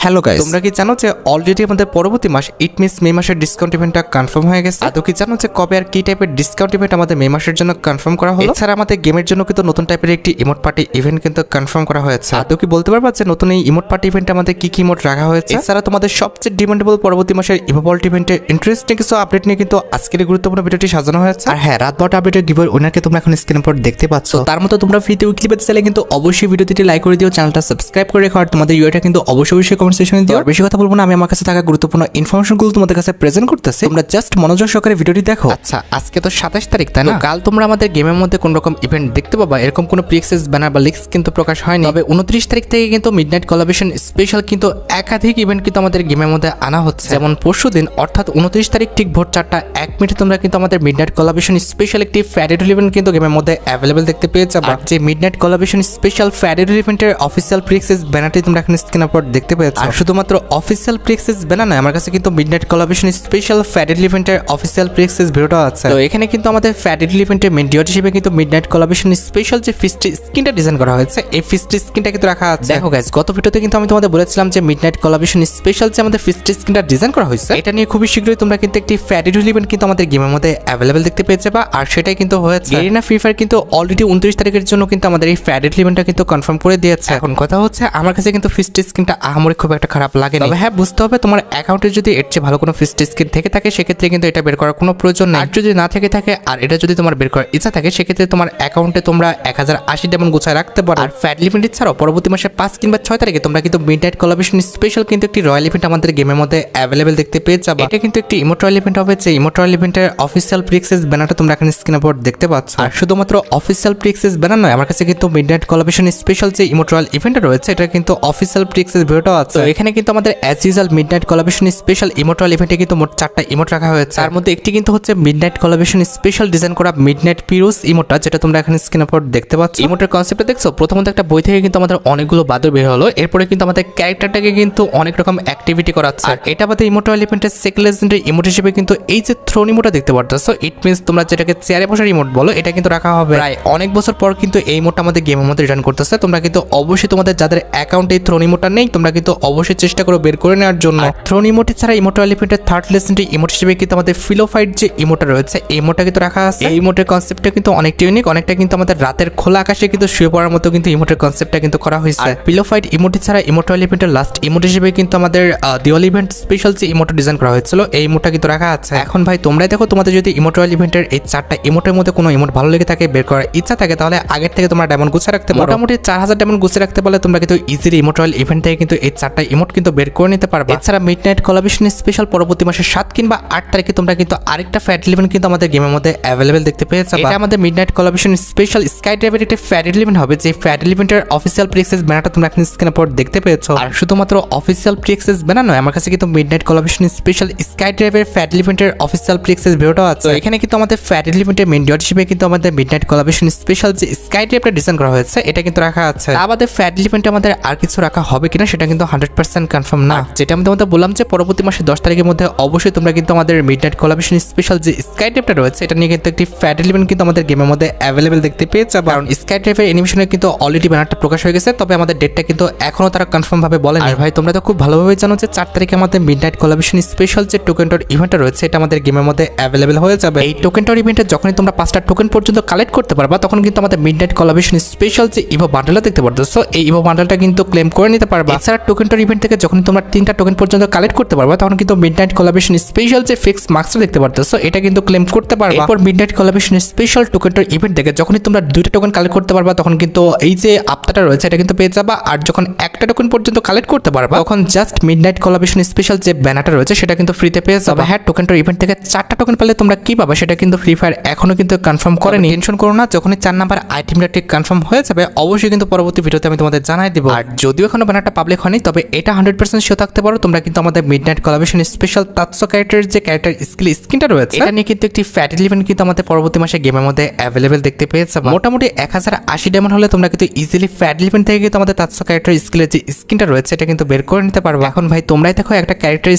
Hello guys, তোমরা কি জানো যে অলরেডি আমাদের পরবর্তী মাস ইট মিনস মে মাসের ডিসকাউন্ট ইভেন্টটা কনফার্ম হয়ে গেছে? আদৌ কি জানো যে কবে আর কি টাইপের ডিসকাউন্ট ইভেন্ট আমাদের মে মাসের জন্য কনফার্ম করা হলো? এছাড়া আমাদের গেমের জন্য কিন্তু নতুন টাইপের একটি ইমোট পার্টি ইভেন্ট কিন্তু কনফার্ম করা হয়েছে। আদৌ কি বলতে পারবা যে নতুন এই ইমোট পার্টি ইভেন্টে আমাদের কি কি ইমোট রাখা হয়েছে? এছাড়া তোমাদের সবচেয়ে ডিমান্ডেবল পরবর্তী মাসের ইভোভল্ট ইভেন্টের ইন্টারেস্টিং কিছু আপডেট নিয়ে কিন্তু আজকের এই গুরুত্বপূর্ণ ভিডিওটি সাজানো হয়েছে। আর হ্যাঁ, রাত 12টা আপডেটের গিভওয়ে উইনারকে তোমরা এখন স্ক্রিনের উপর দেখতে পাচ্ছ। তার মতো তোমরা ফ্রিতে উইকলি পেতে চাইলে কিন্তু অবশ্যই ভিডিওটি লাইক করে দিও, চ্যানেলটা সাবস্ক্রাইব করে রেখো, আর তোমাদের ইউআইটা কিন্তু অবশ্যই কমেন্ট সেকশনে দিও। বেশি কথা বলবো না, আমি আমার কাছে থাকা গুরুত্বপূর্ণ ইনফরমেশনগুলো তোমাদের কাছে প্রেজেন্ট করতেছি, তোমরা জাস্ট মনোযোগ সহকারে ভিডিওটি দেখো। আচ্ছা, আজকে তো 27 তারিখ, তাই না? কাল তোমরা আমাদের গেমের মধ্যে কোন রকম ইভেন্ট দেখতে পাবা, এরকম কোনো প্রিএক্সেস ব্যানার বা লিক্স কিন্তু প্রকাশ হয়নি। তবে 29 তারিখ থেকে কিন্তু মিডনাইট কোলাবরেশন স্পেশাল কিন্তু একাধিক ইভেন্ট কিন্তু আমাদের গেমের মধ্যে আনা হচ্ছে। যেমন পরশুদিন অর্থাৎ 29 তারিখ ঠিক ভোর 4টা 1 মিনিটে তোমরা কিন্তু আমাদের মিডনাইট কোলাবরেশন স্পেশাল একটি ফ্যাডেড ইভেন্ট কিন্তু গেমের মধ্যে অ্যাভেলেবল দেখতে পেয়ে যাবে। যে মিডনাইট কোলাবরেশন স্পেশাল ফ্যাডেড ইভেন্টের অফিসিয়াল প্রিএক্সেস ব্যানারটি তোমরা এখানে স্ক্রিনের উপর দেখতে পেয়েছো। আর শুধুমাত্র অফিসিয়াল প্রিএক্সেস ব্যানার নয়, আমার কাছে কিন্তু মিডনাইট কোলাবরেশন স্পেশাল ফ্যাডেড ইভেন্টের অফিসিয়াল প্রিএক্সেস ভিডিওটা আছে। তো এখানে কিন্তু আমাদের ফ্যাডেড ইভেন্টের মেইন ডিওট হিসেবে কিন্তু মিডনাইট কোলাবরেশন স্পেশাল যে ফিস্টি স্কিনটা ডিজাইন করা হয়েছে, এই ফিস্টি স্কিনটা কিন্তু রাখা আছে। দেখো গাইস, গত ভিডিওতে কিন্তু আমি তোমাদের বলেছিলাম যে মিডনাইট কোলাবরেশন স্পেশাল যে আমাদের ফিস্টি স্কিনটা ডিজাইন করা হয়েছে, এটা নিয়ে খুবই শীঘ্রই তোমরা কিন্তু একটি ফ্যাডেড ইভেন্ট কিন্তু আমাদের গেমের মধ্যে অ্যাভেলেবল দেখতে পেয়ে যাবে। আর সেটাই কিন্তু হয়েছে। গেরিনা ফ্রি ফায়ার কিন্তু অলরেডি 29 তারিখের জন্য কিন্তু আমাদের এই ফ্যাডেড ইভেন্টটা কিন্তু কনফার্ম করে দিয়েছে। এখন কথা হচ্ছে, আমার কাছে কিন্তু ফিস্টি স্কিনটা আহামরি খুব একটা খারাপ লাগে না। তবে হ্যাঁ, বুঝতে হবে তোমার অ্যাকাউন্টে যদি এর চেয়ে ভালো কোনো ফিস্টি স্কিন থেকে থাকে, সেক্ষেত্রে কিন্তু এটা বের করার কোনো প্রয়োজন নেই। আর যদি না থেকে থাকে আর এটা যদি তোমার বের করার ইচ্ছা থাকে, সেক্ষেত্রে তোমার অ্যাকাউন্টে তোমরা 1080 ডায়মন্ড গুছায় রাখতে পারো। আর ফ্যাড ইভেন্ট ছাড়াও পরবর্তী মাসে 5 কিংবা 6 তারিখে তোমরা কিন্তু মিডনাইট কোলাবরেশন স্পেশাল কিন্তু একটি রয়্যাল ইভেন্ট আমাদের গেমের মধ্যে অ্যাভেলেবল দেখতে পেয়ে যাবে। এটা কিন্তু একটি ইমোট রয়্যাল ইভেন্ট হবে, যে ইমোট রয়্যাল ইভেন্টের অফিসিয়াল প্রিএক্সেস ব্যানারটা তোমরা এখানে স্ক্রিনের উপর দেখতে পাচ্ছ। আর শুধুমাত্র অফিসিয়াল প্রিএক্সেস ব্যানার নয়, আমার কাছে কিন্তু মিডনাইট কোলাবরেশন স্পেশাল যে ইমোট রয়্যাল ইভেন্টটা রয়েছে, এটা কিন্তু অফিসিয়াল প্রিএক্সেস ভিডিওটাও আছে। এখানে কিন্তু আমাদের as usual midnight collaboration special emote royal ইভেন্টে কিন্তু মোট 4টা ইমোট রাখা হয়েছে। তার মধ্যে একটি কিন্তু হচ্ছে মিডনাইট কোলাবরেশন স্পেশাল ডিজাইন করা মিডনাইট পিরোজ ইমোটটা, যেটা তোমরা এখানে স্ক্রিনের উপর দেখতে পাচ্ছ। ইমোটের কনসেপ্টটা দেখছো, প্রথমত একটা বই থেকে কিন্তু আমাদের অনেকগুলো বাদর বের হলো, এরপরে কিন্তু আমাদের ক্যারেক্টারটাকে কিন্তু অনেক রকম অ্যাক্টিভিটি করাচ্ছে। আর এটা বাদে ইমোট রয়্যাল ইভেন্টের সেকেন্ড লেজেন্ডারি ইমোট হিসেবে কিন্তু এই যে থ্রোন ইমোটটা দেখতে পারতেছো, ইট মিনস তোমরা যেটাকে চেয়ারে বসার ইমোট বলো, এটা কিন্তু রাখা হবে। প্রায় অনেক বছর পর কিন্তু এই ইমোটটা আমাদের গেমের মধ্যে রিটার্ন করতেছে। তোমরা কিন্তু অবশ্যই তোমাদের যাদের অ্যাকাউন্টে এই থ্রোন ইমোটটা নেই, তোমরা কিন্তু অবশ্যই চেষ্টা করো বের করে নেওয়ার জন্য। থ্রোন ইমোট ছাড়া ইমোট রয়্যাল ইভেন্টের থার্ড লেজেন্ডারি ইমোট হিসেবে কিন্তু আমাদের ফিলোফাইট যে ইমোটটা রয়েছে, এই ইমোটটা কিন্তু রাখা আছে। এই ইমোটের কনসেপ্টটা কিন্তু অনেকটা ইউনিক, অনেকটা কিন্তু আমাদের রাতের খোলা আকাশে কিন্তু শুয়ে পড়ার মতো কিন্তু ইমোটের কনসেপ্টটা কিন্তু করা হয়েছে। ফিলোফাইট ইমোট ছাড়া ইমোট রয়্যাল ইভেন্টের লাস্ট ইমোট হিসেবে কিন্তু আমাদের দিওয়ালি ইভেন্ট স্পেশাল যে ইমোটটা ডিজাইন করা হয়েছিল, এই ইমোটটা কিন্তু রাখা আছে। এখন ভাই তোমরাই দেখো, তোমাদের যদি ইমোট রয়্যাল ইভেন্টের এই 4টা ইমোটের মধ্যে কোনো ইমোট ভালো লেগে থাকে, বের করার ইচ্ছা থাকে, তাহলে আগের থেকে তোমরা ডায়মন্ড গুছিয়ে রাখতে পারো। মোটামুটি 4000 ডায়মন্ড গুছিয়ে রাখতে পারলে তোমরা কিন্তু ইজিলি ইমোট রয়্যাল ইভেন্ট থেকে কিন্তু এই 4টা ইমোট কিন্তু বের করে নিতে পারবে। এছাড়া মিডনাইট কোলাবরেশন স্পেশাল পরবর্তী মাসের 7 কিংবা 8 তারিখে তোমরা কিন্তু আরেকটা ফ্যাড ইভেন্ট কিন্তু আমাদের গেমের মধ্যে অ্যাভেলেবল দেখতে পেয়ে যাবে। এটা আমাদের মিডনাইট কোলাবরেশন স্পেশাল স্কাই ড্রাইভের একটা ফ্যাড ইভেন্ট হবে, যে ফ্যাড ইভেন্টের অফিসিয়াল প্রিএক্সেস ব্যানারটা তোমরা এখানে স্ক্রিনের উপর দেখতে পেয়েছো। আর শুধুমাত্র অফিসিয়াল প্রিএক্সেস ব্যানার নয়, আমার কাছে কিন্তু মিডনাইট কোলাবরেশন স্পেশাল স্কাই ড্রাইভের ফ্যাড ইভেন্টের অফিসিয়াল প্রিএক্সেস ভিডিওটাও আছে। এখানে কিন্তু আমাদের ফ্যাড ইভেন্টের মেইন ডিওট হিসেবে কিন্তু আমাদের মিডনাইট কোলাবরেশন স্পেশাল যে স্কাই ড্রাইভটা ডিজাইন করা হয়েছে, এটা কিন্তু রাখা আছে। আমাদের ফ্যাড ইভেন্টে আমাদের আর কিছু রাখা হবে কিনা সেটা কিন্তু 100% কনফার্ম না। যেটা আমি তোমাদের বললাম যে পরবর্তী মাসে 10 তারিখের মধ্যে অবশ্যই তোমরা কিন্তু আমাদের মিডনাইট কোলাবরেশন স্পেশাল যে স্কাই ড্রাইভটা রয়েছে, এটা নিয়ে কিন্তু একটি ফ্যাড ইভেন্ট কিন্তু আমাদের গেমের মধ্যে অ্যাভেলেবল দেখতে পেয়ে যাবে। কারণ স্কাই ড্রাইভের অ্যানিমেশনে কিন্তু অলরেডি ব্যানারটা প্রকাশ হয়ে গেছে, তবে আমাদের ডেটটা কিন্তু এখনো তারা কনফার্ম ভাবে বলেনি। আর ভাই তোমরা তো খুব ভালোভাবে জানো যে 4 তারিখে আমাদের মিডনাইট কোলাবরেশন স্পেশাল যে টোকেন টর ইভেন্টটা রয়েছে, এটা আমাদের গেমের মধ্যে অ্যাভেলেবল হয়ে যাবে। এই টোকেন টর ইভেন্টে যখনই তোমরা 5টা টোকেন পর্যন্ত কালেক্ট করতে পারবা, তখন কিন্তু আমাদের মিডনাইট কোলাবরেশন স্পেশাল যে ইভো বান্ডেলটা দেখতে পারতেছো, এই ইভো বান্ডেলটা কিন্তু ক্লেম করে নিতে পারবা। এছাড়া টোকেন টর ইভেন্ট থেকে যখন তোমরা 3টা টোকেন পর্যন্ত কালেক্ট করতে পারবা, তখন কিন্তু মিডনাইট কোলাবরেশন স্পেশাল যে ফিক্স মার্কসটা দেখতে পারতেছো, এটা কিন্তু ক্লেম করতে পারবা। এরপর মিডনাইট কোলাবরেশন স্পেশাল টোকেন টর ইভেন্ট থেকে যখনই তোমরা 2টা টোকেন কালেক্ট করতে পারবা, তখন কিন্তু এই যে আপটাটা রয়েছে, এটা কিন্তু পেয়ে যাবা। আর যখন একটা টোকেন পর্যন্ত কালেক্ট করতে পারবা, তখন জাস্ট মিডনাইট কোলাবরেশন স্পেশাল যে ব্যানারটা রয়েছে, সেটা কিন্তু ফ্রিতে পেয়ে যাবে। হ্যাঁ, টোকেন টর ইভেন্ট থেকে 4টা টোকেন পেলে তোমরা কি পাবা, সেটা কিন্তু ফ্রি ফায়ার এখনো কিন্তু কনফার্ম করেনি। টেনশন করো না, যখনই 4 নাম্বার আইটেমটা ঠিক কনফার্ম হয়ে যাবে, অবশ্যই কিন্তু পরবর্তী ভিডিওতে আমি তোমাদের জানাই দিব। আর যদিও এখনো ব্যানারটা পাবলিক হয়নি, তবে এটা 100% শিওর থাকতে পারো, তোমরা কিন্তু আমাদের মিডনাইট কোলাবরেশন স্পেশাল তাৎসো ক্যারেক্টারের যে ক্যারেক্টার স্কিনটা রয়েছে, এটা নিয়ে কিন্তু একটি ফ্যাড ইভেন্ট কিন্তু আমাদের পরবর্তী মাসে গেমের মধ্যে অ্যাভেলেবল দেখতে পেয়ে যাবে। মোটামুটি 1080 ডায়মন্ড হলে তোমরা কিন্তু ইজিলি ফ্যাড ইভেন্ট থেকে কিন্তু আমাদের তাৎসো ক্যারেক্টার স্কিলের যে স্কিনটা রয়েছে, এটা কিন্তু বের করে নিতে পারবে। এখন ভাই তোমরাই দেখো, একটা ক্যারেক্টার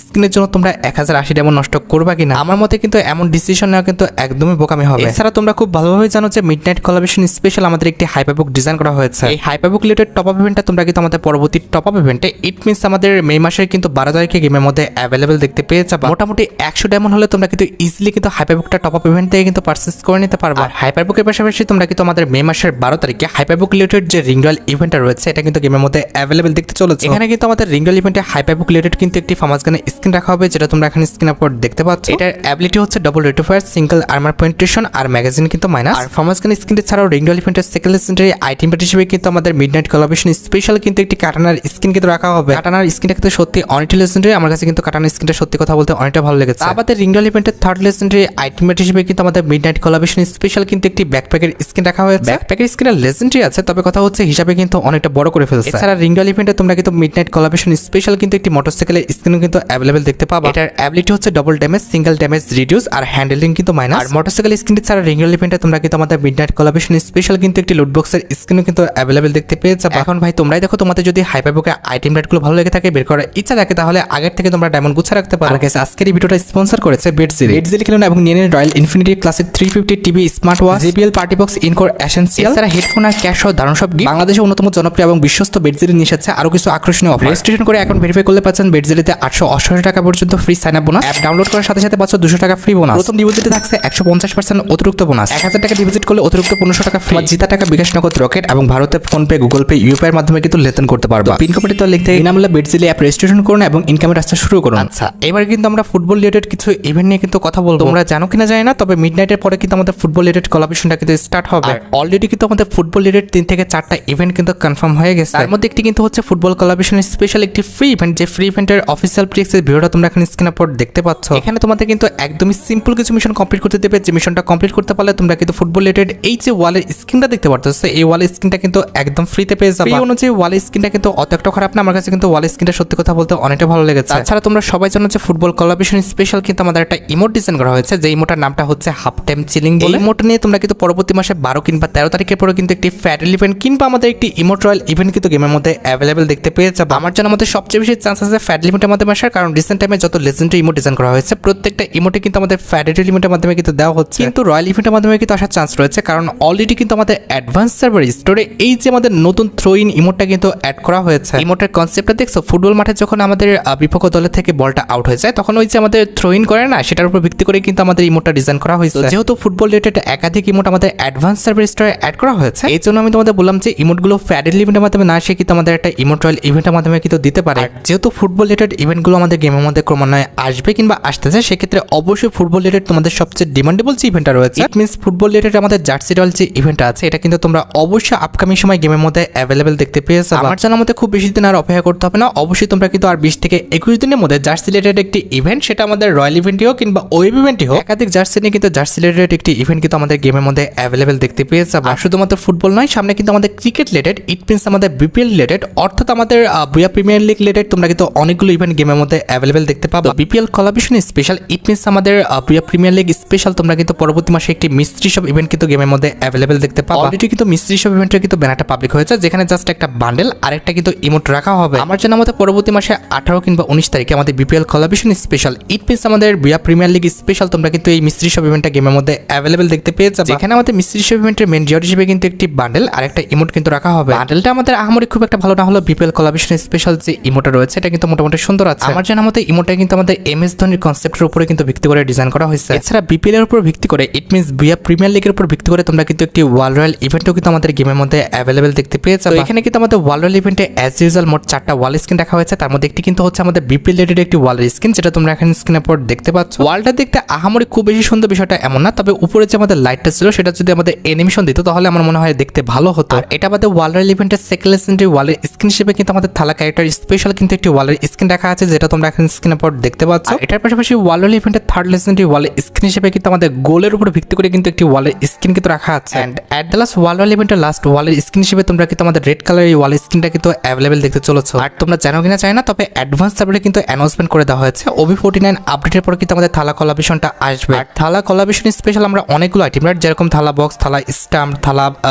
স্কিনের জন্য তোমরা 1080 ডায়মন্ড নষ্ট করবা কিনা। আমার মতে কিন্তু এমন ডিসিশন নেওয়া কিন্তু একদমই বোকামি হবে। এছাড়া তোমরা খুব ভালোভাবে জানো যে মিডনাইট কোলাবরেশন স্পেশাল আমাদের একটি হাইপারবুক ডিজাইন করা হয়েছে। এই হাইপারবুক রিলেটেড টপ আপ ইভেন্টটা তোমরা কিন্তু আমাদের পরবর্তী টপ আপ ইভেন্ট ইভেন্টে। ইট মিনস আমাদের মে মাসের কিন্তু 12 তারিখে গেমের মধ্যে অ্যাভেলেবেল দেখতে পেয়ে যাবে। মোটামুটি 100 ডায়মন্ড হলে তোমরা কিন্তু ইজিলি কিন্তু হাইপারবুকটা টপ আপ ইভেন্ট থেকে কিন্তু পারচেজ করে নিতে পারবে। আর হাইপারবুকের পাশাপাশি তোমরা কিন্তু আমাদের মে মাসের 12 তারিখে হাইপারবুক রিলেটেড যে রিং রয়্যাল ইভেন্টটা রয়েছে এটা কিন্তু গেমের মধ্যে অ্যাভেলেবেল দেখতে চলেছে। এখানে কিন্তু আমাদের রিং রয়্যাল ইভেন্টে হাইপারবুক রিলেটেড কিন্তু একটি ফার্মাস গানের স্কিন রাখা হবে, যেটা তোমরা এখানে স্ক্রিনের উপর দেখতে পাচ্ছ। এটার অ্যাবিলিটি হচ্ছে double rate of fire, single armor penetration আর ম্যাগাজিন কিন্তু মাইনাস। আর ফার্মাস গান স্কিনটি ছাড়াও রিং রয়্যাল ইভেন্টের সেকেন্ড লেজেন্ডারি আইটেম হিসেবে কিন্তু আমাদের মিডনাইট কোলাবরেশন স্পেশাল কিন্তু একটি কাটানার স্কিন কিন্তু রাখা হবে। কাটানার স্কিনটা কিন্তু সত্যি অনেকটা লেজেন্ডারি, আমার কাছে কিন্তু কাটানার স্কিনটা সত্যি কথা বলতে অনেকটা ভালো লেগেছে। আমাদের রিং রয়্যাল ইভেন্টের থার্ড লেজেন্ডারি আইটেম হিসেবে কিন্তু আমাদের মিডনাইট কোলাবরেশন স্পেশাল কিন্তু একটি ব্যাকপ্যাকের স্কিন রাখা হয়েছে। ব্যাকপ্যাকের স্কিনের লেজেন্ডারি আছে, তবে কথা হচ্ছে হিসাবে কিন্তু অনেকটা বড় করে ফেলছে। এছাড়া রিং রয়্যাল ইভেন্টে তোমরা কিন্তু মিডনাইট কোলাবরেশন স্পেশাল কিন্তু একটি মোটরসাইকেলের স্কিনও কিন্তু অ্যাভেলেবেল দেখতে পাবে। এটার অ্যাবিলিটি হচ্ছে double damage, single damage reduce আর হ্যান্ডেলিং কিন্তু মাইনাস। আর মোটরসাইকেল স্কিনটি ছাড়া রিং রয়্যাল ইভেন্টে তোমরা কিন্তু আমাদের মিডনাইট কোলাবরেশন স্পেশাল কিন্তু একটি লুট বক্সের স্কিনও কিন্তু অ্যাভেলেবেল দেখতে পেয়ে যাবে। এখন ভাই তোমরাই দেখো, তোমাদের যদি হাইপারবুকের আইটেম রেটগুলো ভালো লেগে থাকে, বের করার ইচ্ছা থাকে, তাহলে আগের থেকে তোমরা ডায়মন্ড গুছা রাখতে পারো। আর গাইস আজকের এই ভিডিওটা স্পন্সর করেছে বেডজিলি। বেডজিলি খেলুন এবং নিয়ে নিন royal infinity classic 350 TV, smart watch, JBL party box, Encore essential, এছাড়া হেডফোন আর ক্যাশ সহ দারুণ সব গিফট। বাংলাদেশের অন্যতম জনপ্রিয় এবং বিশ্বস্ত বেডজিলি নিয়ে এসেছে আরো কিছু আকর্ষণীয় অফার। রেজিস্ট্রেশন করে অ্যাকাউন্ট ভেরিফাই করলে পাচ্ছেন বেডজিলিতে 888 টাকা পর্যন্ত free sign up bonus. App download করার সাথে সাথে পাচ্ছ 200 টাকা ফ্রি বোনাস। প্রথম ডিপোজিটে থাকছে 150% অতিরিক্ত বোনাস। 1000 টাকা ডিপোজিট করলে অতিরিক্ত 1500 টাকা ফ্রি। জিতা টাকা বিকাশ নগদ রকেট এবং ভারতে ফোনপে, গুগল পে, ইউপিআই এর মাধ্যমে কিন্তু লেনদেন করতে পারবে। পিন কমেন্টে লিংক থেকে বিনামূল্যে বেডজিলি অ্যাপ রেজিস্ট্রেশন করুন এবং ইনকামের রাস্তা শুরু করুন। আচ্ছা, এবার কিন্তু আমরা ফুটবল রিলেটেড কিছু ইভেন্ট নিয়ে কিন্তু কথা বলবো। তোমরা জানো কিনা জানি না, তবে মিডনাইটের পরে কিন্তু আমাদের ফুটবল রিলেটেড কোলাবরেশনটা কিন্তু স্টার্ট হবে। অলরেডি কিন্তু আমাদের ফুটবল রিলেটেড 3 থেকে 4টা ইভেন্ট কিন্তু কনফার্ম হয়ে গেছে। তার মধ্যে একটি কিন্তু হচ্ছে ফুটবল কোলাবরেশনের স্পেশাল একটি ফ্রি ইভেন্ট, যে ফ্রি ইভেন্টের অফিসিয়াল প্রিক্সের ভিডিওটা তোমরা এখানে স্ক্রিনের উপর দেখতে পাচ্ছ। এখানে তোমাদের কিন্তু একদমই সিম্পল কিছু মিশন কমপ্লিট করতে দেবে, যে মিশনটা কমপ্লিট করতে পারলে তোমরা কিন্তু ফুটবল রিলেটেড এই যে ওয়ালের স্ক্রিনটা দেখতে পাচ্ছ, এই ওয়ালের স্ক্রিনটা কিন্তু একদম ফ্রিতে পেয়ে যাবে। এই অনুযায়ী ওয়ালের স্ক্রিনটা কিন্তু অত একটা খারাপ না, আমার কাছে কিন্তু ওয়ালের স্ক্রিনটা সত্যি কথা বলতে অনেকটা ভালো লেগেছে। তাছাড়া তোমরা সবাই জানো যে ফুটবল কোলাবরেশন স্পেশাল কিন্তু আমাদের একটা ইমোট ডিজাইন করা হয়েছে, যে ইমোটার নামটা হচ্ছে হাফ টাইম চিলিং। এই ইমোট নিয়ে তোমরা কিন্তু পরবর্তী মাসে 12 কিংবা 13 তারিখের পরে কিন্তু একটি ফ্যাডেল ইভেন্ট কিংবা আমাদের একটি ইমোট রয়্যাল ইভেন্ট কিন্তু গেমের মধ্যে অ্যাভেলেবেল দেখতে পেয়ে যাবে। আমার জানার মধ্যে সবচেয়ে বেশি চান্স আছে ফ্যাডেল ইভেন্টের মাধ্যমে আসার, কারণ রিসেন্ট টাইমে যত লেজেন্ডারি ইমোট ডিজাইন করা হয়েছে প্রত্যেকটা ইমোটে কিন্তু আমাদের ফ্যাডেল ইভেন্টের মাধ্যমে কিন্তু দেওয়া হচ্ছে, কিন্তু রয়্যাল ইভেন্টের মাধ্যমে কিন্তু আসার চান্স রয়েছে, কারণ অলরেডি কিন্তু আমাদের অ্যাডভান্স সার্ভার স্টোরে এই যে আমাদের নতুন থ্রো ইন ইমোটটা কিন্তু অ্যাড করা হয়েছে। ইমোটের কনসেপ্টটা দেখছো, ফুটবল মাঠে যখন আমাদের বিপক্ষ দলের থেকে বলটা আউট হয়ে যায় তখন ওই যে আমাদের থ্রো ইন করে না, সেটার উপর ভিত্তি করে কিন্তু আমাদের ইমোটটা ডিজাইন করা হয়েছে। যেহেতু ফুটবল রিলেটেড একাধিক ইমোট আমাদের অ্যাডভান্স সার্ভার স্টোরে অ্যাড করা হয়েছে, এই জন্য আমি তোমাদের বললাম যে ইমোটগুলো ফ্যাডেল ইভেন্টের মাধ্যমে না এসে কিন্তু আমাদের একটা ইমোট রয়্যাল ইভেন্টের মাধ্যমে কিন্তু দিতে পারে। যেহেতু ফুটবল রিলেটেড ইভেন্টগুলো আমাদের গেমের মধ্যে ক্রমান্বয়ে আসবে কিংবা আসতেছে, সেক্ষেত্রে অবশ্যই ফুটবল রিলেটেড তোমাদের সবচেয়ে ডিমান্ডেবল যে ইভেন্টটা রয়েছে, ইট মিনস ফুটবল রিলেটেড আমাদের জার্সি রয়্যাল যে ইভেন্টটা আছে, এটা কিন্তু তোমরা অবশ্যই আপকামিং সময় গেমের মধ্যে অ্যাভেলেবেল দেখতে পেয়ে যাবে। আমার জানার মধ্যে খুব বেশি দিন আর অপেক্ষা করতে হবে না, অবশ্যই তোমরা কিন্তু আর 20 থেকে 21 দিনের মধ্যে জার্সি রিলেটেড একটি ইভেন্ট, সেটা আমাদের রয়্যাল ইভেন্টই হোক কিংবা ওয়েব ইভেন্টই হোক, একাধিক জার্সি নিয়ে কিন্তু জার্সি রিলেটেড একটি ইভেন্ট কিন্তু আমাদের গেমের মধ্যে অ্যাভেলেবেল দেখতে পেয়ে যাবে। আর শুধুমাত্র ফুটবল নয়, সামনে কিন্তু আমাদের ক্রিকেট রিলেটেড, ইট মিনস আমাদের বিপিএল রিলেটেড, অর্থাৎ আমাদের বুয়া প্রিমিয়ার লিগ রিলেটেড তোমরা কিন্তু অনেকগুলো ইভেন্ট গেমের মধ্যে অ্যাভেলেবেল দেখতে পাবে। BPL collaboration special, it means আমাদের বুয়া প্রিমিয়ার লিগ স্পেশাল তোমরা কিন্তু পরবর্তী মাসে একটি মিস্ট্রি শপ ইভেন্ট কিন্তু গেমের মধ্যে অ্যাভেলেবেল দেখতে পাবে। অলরেডি কিন্তু মিস্ট্রি শপ ইভেন্টের কিন্তু ব্যানারটা পাবলিক হয়েছে, যেখানে জাস্ট একটা বান্ডেল আর একটা কিন্তু ইমোট রাখা হবে। আমার জানা মতে পরবর্তী মাসে 18 কিংবা 19 তারিখে আমাদের BPL collaboration special, it means আমাদের বুয়া প্রিমিয়ার লিগ স্পেশাল তোমরা কিন্তু এই মিস্ট্রি শপ ইভেন্টটা গেমের মধ্যে অ্যাভেলেবেল দেখতে পেয়ে যাবে। যেখানে আমাদের মিস্ট্রি শপ ইভেন্টের মেন রিওয়ার্ড হিসেবে কিন্তু একটি বান্ডেল আর একটা ইমোট কিন্তু রাখা হবে। বান্ডেলটা আমাদের আহামরি খুব একটা ভালো না হলো, বিপিএল কোলাবরেশন স্পেশাল যে ইমোটা রয়েছে এটা কিন্তু মোটামুটি সুন্দর আছে। আমার জানা মতে ইমোটা কিন্তু আমাদের এমএস ধোনির কনসেপ্টের উপরে কিন্তু ভিত্তি করে ডিজাইন করা হয়েছে। এছাড়া বিপিএল এর উপর ভিত্তি করে, ইট মিনস বুয়া প্রিমিয়ার লিগের উপর ভিত্তি করে তোমরা কিন্তু একটি ওয়ার্ল্ড রয়্যাল ইভেন্টও কিন্তু আমাদের গেমের মধ্যে অ্যাভেলেবেল দেখতে পেয়ে যাবে। এখানে কিন্তু আমাদের ওয়ার্ল্ড রয়্যাল ইভেন্টে অ্যাজ ইউজুয়াল মোট 4টা ওয়াল স্ক্রিন রাখা হয়েছে, তার মধ্যে একটি কিন্তু হচ্ছে আমাদের বিপিএল রিলেটেড একটি ওয়ালের স্ক্রিন, যেটা তোমরা এখানে স্ক্রিনের উপর দেখতে পাচ্ছ। ওয়ালটা দেখতে আহামরি খুব বেশি সুন্দর বিষয়টা এমন না, তবে উপরে যে আমাদের লাইটটা ছিল সেটা যদি আমাদের অ্যানিমেশন দিত তাহলে আমার মনে হয় দেখতে ভালো হতো। আর এটা আমাদের ওয়ার্ল্ড রয়্যাল ইভেন্টের সেকেন্ড লেজেন্ডারি ওয়ালের স্ক্রিন হিসেবে কিন্তু আমাদের থালা ক্যারেক্টার স্পেশাল কিন্তু একটি ওয়ালের স্ক্রিন রাখা আছে, যেটা তোমরা এখানে স্ক্রিনের উপর দেখতে পাচ্ছ। এটার পাশাপাশি ওয়ার্ল্ড রয়্যাল ইভেন্টের থার্ড লেজেন্ডারি ওয়ালের স্ক্রিন হিসেবে কিন্তু আমাদের গোলের উপর ভিত্তি করে কিন্তু একটি ওয়ালের স্ক্রিন কিন্তু রাখা আছে। And at the last world royal ইভেন্টের লাস্ট ওয়ালের স্ক্রিন হিসেবে তোমরা কিন্তু আমাদের রেড কালারের ওয়ালের স্ক্রিনটা কিন্তু অ্যাভেলেবেল দেখতে চলেছো। আর তোমরা জানো কিনা চাই না, তবে অ্যাডভান্স সার্ভারে কিন্তু অ্যানাউন্সমেন্ট করে দেওয়া হয়েছে OB49 আপডেটের পর কিন্তু আমাদের থালা কোলাবরেশনটা আসবে। আর থালা কোলাবরেশন স্পেশাল আমরা অনেকগুলো আইটেম যেরকম থালা বক্স, থালা স্টাম্প, থালা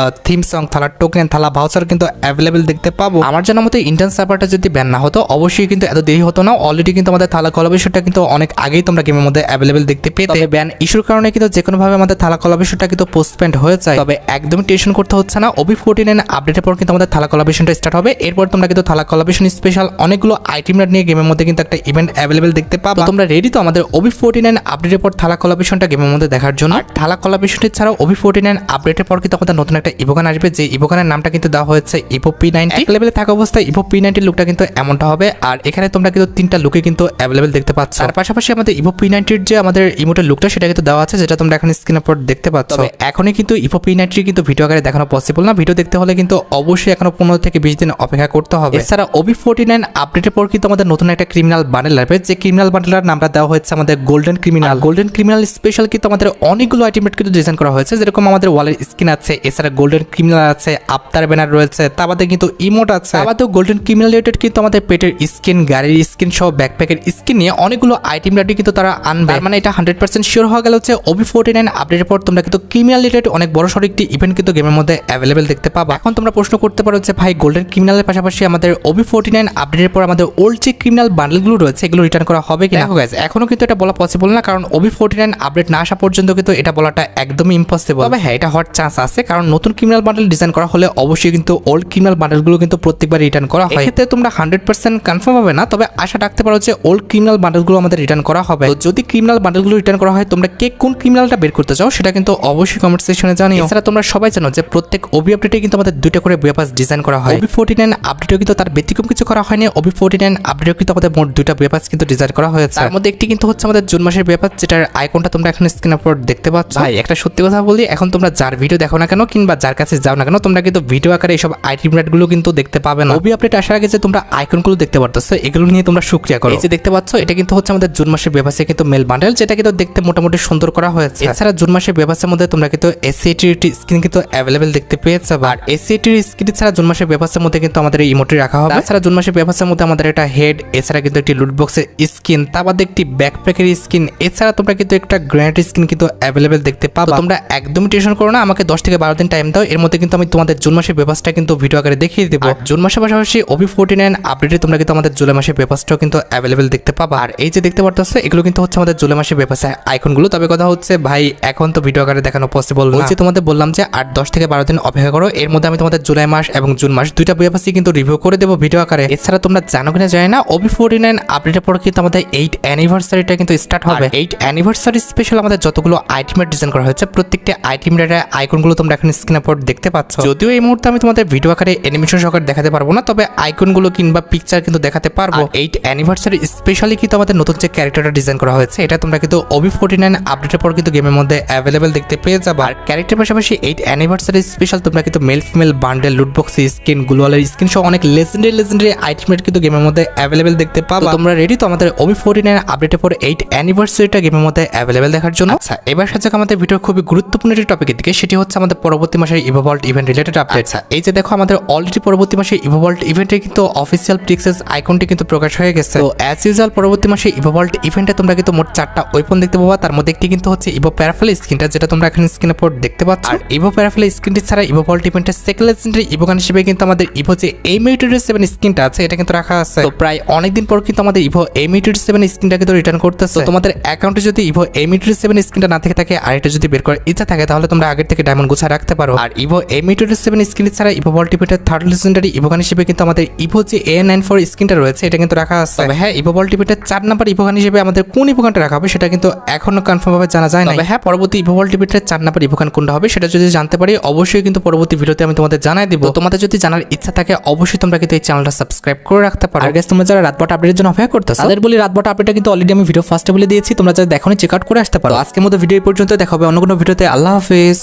থিম সং, থালা টোকেন, থালা ভাউচার কিন্তু অ্যাভেলেবেল দেখতে পাবো। আমার জানার মতে ইন্ডিয়ান সার্ভারটা যদি ব্যান না হতো অবশ্যই কিন্তু এত দেরি হতো না। অলরেডি কিন্তু আমাদের থালা কোলাবরেশনটা কিন্তু অনেক আগেই তোমরা গেমের মধ্যে অ্যাভেলেবেল দেখতে পেতে, ব্যান ইস্যুর কারণে কিন্তু যে কোনো ভাবে আমাদের থালা কোলাবরেশনটা কিন্তু পোস্টপেন্ড হয়ে যায়। তবে একদমই টেনশন করতে হচ্ছে না, OB49 আপডেটের পর কিন্তু আমাদের থালা কোলাবরেশনটা স্টার্ট হবে। এরপর তোমরা কিন্তু থালা কোলাবরেশন স্পেশাল অনেকগুলো আইটেমরা নিয়ে গেমের মধ্যে কিন্তু একটা ইভেন্ট অ্যাভেলেবেল দেখতে পাবা। তোমরা রেডি তো আমাদের OB49 আপডেটের পর থালা কোলাবরেশনটা গেমের মধ্যে দেখার জন্য? থালা কোলাবরেশন ছাড়াও OB49 আপডেটের পর কিন্তু আমাদের নতুন একটা ইভোগান আসবে, যে ইভোগানের নামটা কিন্তু দেওয়া হয়েছে ইভো P90। এক লেভেলে থাকা অবস্থায় ইভো P90 লুকটা কিন্তু এমনটা হবে, আর এখানে তোমরা কিন্তু 3টা লুকে কিন্তু অ্যাভেলেবেল দেখতে পাচ্ছ। আর পাশাপাশি আমাদের ইভো P90 যে আমাদের ইমোটের লুকটা সেটা কিন্তু দেওয়া আছে, যেটা তোমরা এখন স্ক্রিনের উপর দেখতে পাচ্ছ। তবে এখনই কিন্তু ইভো P90 কিন্তু ভিডিও আকারে দেখানো পসিবল না। ভিডিও দেখতে হলে কিন্তু অবশ্যই এখনো 15 থেকে 20 দিন অপেক্ষা করতে হবে। এছাড়া OB49 আপডেটের পর কিন্তু আমাদের নতুন একটা ক্রিমিনাল বান্ডেল আসবে, যে ক্রিমিনাল বান্ডেলের নামটা দেওয়া হয়েছে আমাদের golden criminal. Golden criminal special কিন্তু আমাদের অনেকগুলো আইটেমেট কিন্তু ডিজাইন করা হয়েছে, যেরকম আমাদের ওয়ালের স্কিন আছে, এছাড়া গোল্ডেন ক্রিমিনাল আছে, আফতার ব্যানার রয়েছে, তার বাদে কিন্তু ইমোট আছে। আমাদের গোল্ডেন ক্রিমিনাল রিলেটেড কিন্তু আমাদের পেটের স্কিন, গাড়ির স্কিন সহ ব্যাকপ্যাকের স্কিন নিয়ে অনেকগুলো আইটেম রেডি কিন্তু তারা আনবে। মানে এটা 100% শিওর হয়ে গেল হচ্ছে OB49 আপডেটের পর তোমরা কিন্তু ক্রিমিনাল রিলেটেড অনেক বড় সড় একটি ইভেন্ট কিন্তু গেমের মধ্যে অ্যাভেলেবেল দেখতে পাবা। এখন তোমরা প্রশ্ন করতে পারো যে ভাই গোল্ডেন ক্রিমিনালের পাশাপাশি আমাদের OB49 আপডেটের পর আমাদের ওল্ড যে ক্রিমিনাল বান্ডেলগুলো রয়েছে এগুলো রিটার্ন করা হবে কিনা? দেখো গাইস, এখনো কিন্তু এটা বলা পসিবল না, কারণ OB49 আপডেট না আসা পর্যন্ত কিন্তু এটা বলাটা একদমই ইম্পসিবল। তবে হ্যাঁ, এটা হওয়ার চান্স আছে, কারণ নতুন ক্রিমিনাল বান্ডেল ডিজাইন করা হলে অবশ্যই কিন্তু ওল্ড ক্রিমিনাল বান্ডেলগুলো কিন্তু প্রত্যেকবার রিটার্ন করা হয়। এক্ষেত্রে তোমরা 100% কনফার্ম হবে না, তবে আশা রাখতে পারো যে ওল্ড ক্রিমিনাল বান্ডেলগুলো আমাদের রিটার্ন করা হবে। তো যদি ক্রিমিনাল বান্ডেলগুলো রিটার্ন করা হয়, তোমরা কে কোন ক্রিমিনালটা বের করতে চাও সেটা কিন্তু অবশ্যই কমেন্ট সেকশনে জানিও। এছাড়া তোমরা সবাই জানো যে প্রত্যেক ওবি আপডেটে কিন্তু আমাদের 2টা করে বইয়া পাস ডিজাইন করা হয়। OB49 আপডেটেও কিন্তু তার ব্যতিক্রম কিছু করা হয়নি। OB49 আপডেটেও কিন্তু আমাদের মোট 2টা বইয়া পাস কিন্তু ডিজাইন করা হয়েছে। তার মধ্যে একটি কিন্তু হচ্ছে আমাদের জুন মাসের বইয়া পাস, যেটার আইকনটা তোমরা এখন স্ক্রিনের উপর দেখতে পাচ্ছ। ভাই একটা সত্যি কথা বলি, এখন তোমরা যার ভিডিও দেখো না কেন কিংবা যার কাছে যাও না কেন, তোমরা কিন্তু ভিডিও আকারে এইসব আইটেম রেটগুলো কিন্তু দেখতে পাবে না। ওবি আপডেট আসার আগে যে তোমরা আইকনগুলো দেখতে পারতেছো, এগুলো নিয়ে তোমরা শুকরিয়া করো। এই যে দেখতে পাচ্ছ, এটা কিন্তু হচ্ছে আমাদের জুন মাসের বইয়া পাসে কিন্তু মেল বান্ডেল, যেটা কিন্তু দেখতে মোটামুটি সুন্দর করা হয়েছে। এছাড়া জুন মাসের বইয়া পাসের মধ্যে তোমরা কিন্তু এসসিটির স্ক্রিন কিন্তু অ্যাভেলেবেল দেখতে পেয়েছো। আর এসসিটির স্ক্রিন ছাড়া জুন মাসের বইয়া পাসের মধ্যে কিন্তু আমাদের এই ইমোটি রাখা হবে। এছাড়া জুন মাসের বইয়া পাসের মধ্যে আমাদের একটা হেড, এছাড়া কিন্তু একটি লুট বক্সের স্কিন, তার বাদে একটি ব্যাকপ্যাকের স্কিন, এছাড়া তোমরা কিন্তু একটা গ্রেনেড স্কিন কিন্তু অ্যাভেলেবেল দেখতে পাবা। তোমরা একদমই টেনশন করো না, আমাকে 10 থেকে 12 দিন টাইম দাও, এর মধ্যে কিন্তু আমি তোমাদের জুন মাসের পেপারসটা কিন্তু ভিডিও আকারে দেখিয়ে দেবো। জুন মাসের পাশাপাশি OB49 আপডেটে তোমরা কিন্তু আমাদের জুলাই মাসের পেপারসটাও কিন্তু অ্যাভেলেবেল দেখতে পাবা। আর এই যে দেখতে পারতেছো, এগুলো কিন্তু হচ্ছে আমাদের জুলাই মাসের পেপারসের আইকনগুলো। তবে কথা হচ্ছে ভাই, এখন তো ভিডিও আকারে দেখানো পসিবল না। যে তোমাদের বললাম যে 8-10 থেকে 12 দিন অপেক্ষা করো, এর মধ্যে আমি তোমাদের জুলাই মাস এবং জুন মাস 2টা পেপারসই কিন্তু রিভিউ করে দেবো ভিডিও আকারে। এছাড়া তোমরা জানো কিনা জানি না, OB49 আপডেটের পর কিন্তু আমাদের 8th অ্যানিভার্সারিটা কিন্তু স্টার্ট হবে। 8th অ্যানিভার্সারি স্পেশাল আমাদের যতগুলো আইটেমের ডিজাইন করা হয়েছে, প্রত্যেকটা আইটেমের আইকনগুলো তোমরা এখন স্ক্রিনের উপর দেখতে পাচ্ছ। যদিও এই মুহূর্তে আমি তোমাদের ভিডিও আকারে অ্যানিমেশন সহকারে দেখাতে পারবো না, তবে আইকনগুলো কিংবা পিকচার কিন্তু দেখাতে পারবো। 8th অ্যানিভার্সারি স্পেশালি কিন্তু আমাদের নতুন যে ক্যারেক্টারটা ডিজাইন করা হয়েছে, এটা তোমরা কিন্তু OB49 আপডেটের পর কিন্তু গেমের মধ্যে অ্যাভেলেবেল দেখতে পেয়ে যাবে। আর ক্যারেক্টার পাশাপাশি 8th অ্যানিভার্সারি স্পেশাল তোমরা কিন্তু male female bundle, loot box skin, গ্লোয়ালের স্কিন সহ অনেক লেজেন্ডারি আইটেমের কিন্তু গেমের মধ্যে অ্যাভেলেবেল দেখতে পাবা। তোমরা রেডি তো আমাদের OB49 আপডেটের পর 8th অ্যানিভার্সারিটা গেমের মধ্যে অ্যাভেলেবেল দেখার জন্য? আচ্ছা, এবার সাথে আমাদের ভিডিওর খুবই গুরুত্বপূর্ণ একটি টপিকের দিকে, সেটি হচ্ছে আমাদের পরবর্তী মাসের ইভোভল্ট ইভেন্ট রিলেটেড আপডেট। এই যে দেখো, আমাদের অলরেডি পরবর্তী মাসে ইভোভল্ট ইভেন্টে কিন্তু অফিসিয়াল পিক্সেস আইকনটি কিন্তু প্রকাশ হয়ে গেছে। তো অ্যাজ ইউজুয়াল পরবর্তী মাসে ইভোভল্ট ইভেন্টে তোমরা কিন্তু মোট 4টা ওয়েপন দেখতে পাবা। তার মধ্যে একটি কিন্তু হচ্ছে ইভো প্যারাফেল স্কিনটা, যেটা তোমরা এখন স্ক্রিনের উপর দেখতে পাচ্ছ। আর ইভো প্যারাফেল স্কিনটি ছাড়া ইভোভল্ট ইভেন্টের সেকেন্ড লেজেন্ডারি ইভোগান হিসেবে কিন্তু আমাদের ইভো যে M807 স্কিনটা আছে, এটা কিন্তু রাখা আছে। তো প্রায় অনেকদিন পর কিন্তু আমাদের ইভো M807 স্কিনটা কিন্তু রিটার্ন করতেছে। তো তোমাদের অ্যাকাউন্টে যদি ইভো M807 স্কিনটা না থেকে থাকে, আর এটা যদি বের করার ইচ্ছা থাকে, তাহলে তোমরা আগের থেকে ডায়মন্ড গুছা রাখতে পারো। আর ইভো M807 স্কিন ছাড়া ইভোভল্ট ইভেন্টের থার্ড লেজেন্ডারি ইভোগান হিসেবে কিন্তু আমাদের ইভো যে A94 স্কিনটা রয়েছে, এটা কিন্তু রাখা আছে। তবে হ্যাঁ, ইভোভল্ট ইভেন্টের 4 নাম্বার ইভোগান হিসেবে আমাদের কোন ইভোগানটা রাখা হবে সেটা কিন্তু এখনো কনফার্ম ভাবে জানা যায় না। তবে হ্যাঁ, পরবর্তী ইভোভল্ট ইভেন্টের 4 নাম্বার ইভোগান কোনটা হবে সেটা যদি জানতে পারি, অবশ্যই কিন্তু পরবর্তী ভিডিওতে আমি তোমাদের জানাই দিব। তোমাদের যদি জানার ইচ্ছা থাকে, অবশ্যই তোমরা কিন্তু এই চ্যানেলটা সাবস্ক্রাইব করে রাখতে পারো। আর গাইস, তোমরা যারা রাতবাট আপডেটের জন্য অপেক্ষা করতেছো, তাদের বলি রাতবাট আপডেটটা কিন্তু অলরেডি আমি ভিডিও ফার্স্টে বলে দিয়েছি, তোমরা যারা দেখোনি চেক আউট করে আসতে পারো। আজকের মতো ভিডিও এই পর্যন্ত, দেখা হবে অন্য কোনো ভিডিওতে। আল্লাহ হাফেজ।